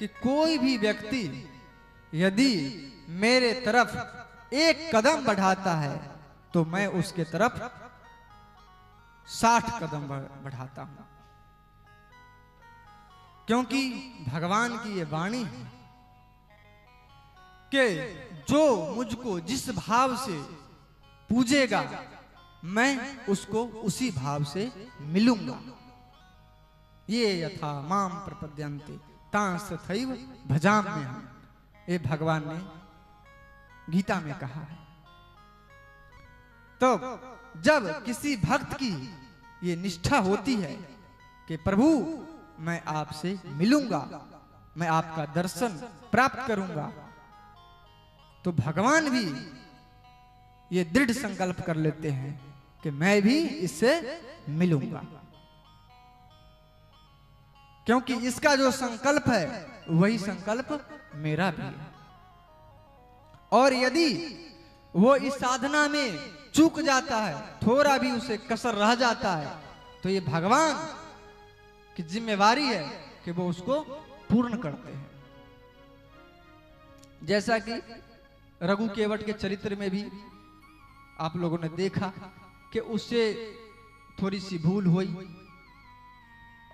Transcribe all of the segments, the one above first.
कि कोई भी व्यक्ति यदि मेरे तरफ एक कदम बढ़ाता है तो मैं उसके तरफ 60 कदम बढ़ाता हूं, क्योंकि भगवान की ये वाणी है कि जो मुझको जिस भाव से पूजेगा मैं उसको उसी भाव से मिलूंगा। ये यथा माम प्रपद्यन्ते तांस तथैव भजाम्यहम्, ये भगवान ने गीता में कहा है। तो जब किसी भक्त की ये निष्ठा होती है कि प्रभु मैं आपसे मिलूंगा, मैं आपका दर्शन प्राप्त करूंगा, तो भगवान भी ये दृढ़ संकल्प कर लेते हैं कि मैं भी इससे मिलूंगा, क्योंकि इसका जो संकल्प है वही संकल्प मेरा भी है। और यदि वो इस साधना में चूक जाता है, थोड़ा भी उसे कसर रह जाता है, तो ये भगवान की जिम्मेवारी है कि वो उसको पूर्ण करते हैं। जैसा कि रघु केवट के चरित्र में भी आप लोगों ने देखा कि उससे थोड़ी सी भूल हुई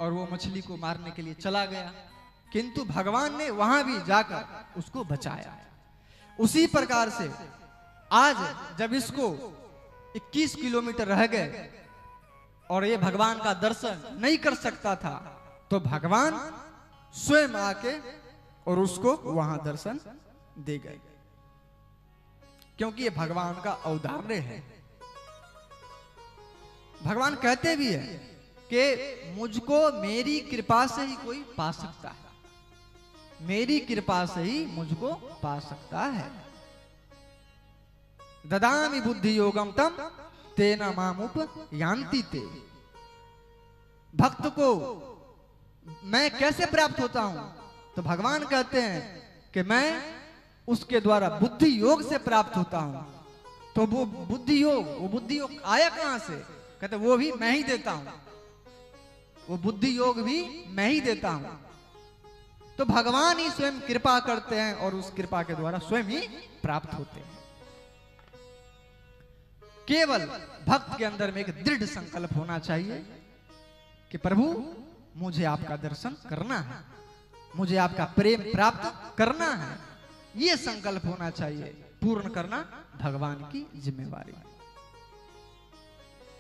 और वो मछली को मारने के लिए चला गया, किंतु भगवान ने वहां भी जाकर उसको बचाया। उसी प्रकार से आज जब इसको 21 किलोमीटर रह गए और ये भगवान का दर्शन नहीं कर सकता था, तो भगवान स्वयं आके और उसको वहां दर्शन दे गए, क्योंकि ये भगवान का औदार्य है। भगवान कहते भी है कि मुझको मेरी कृपा से ही कोई पा सकता है, मेरी कृपा से ही मुझको पा सकता है। ददामि बुद्धि योगम तम तेना मामुप यान्ति ते। भक्त को मैं कैसे प्राप्त होता हूं? तो भगवान कहते हैं कि मैं उसके द्वारा बुद्धि योग से प्राप्त होता हूं। तो वो बुद्धि योग आया कहां से? कहते वो भी मैं ही देता हूं, वो बुद्धि योग भी मैं ही देता हूं। तो भगवान ही स्वयं कृपा करते हैं और उस कृपा के द्वारा स्वयं ही प्राप्त होते हैं। केवल भक्त के अंदर में एक दृढ़ संकल्प होना चाहिए कि प्रभु मुझे आपका दर्शन करना है, मुझे आपका प्रेम प्राप्त करना है। ये संकल्प होना चाहिए। पूर्ण करना भगवान की जिम्मेवारी है।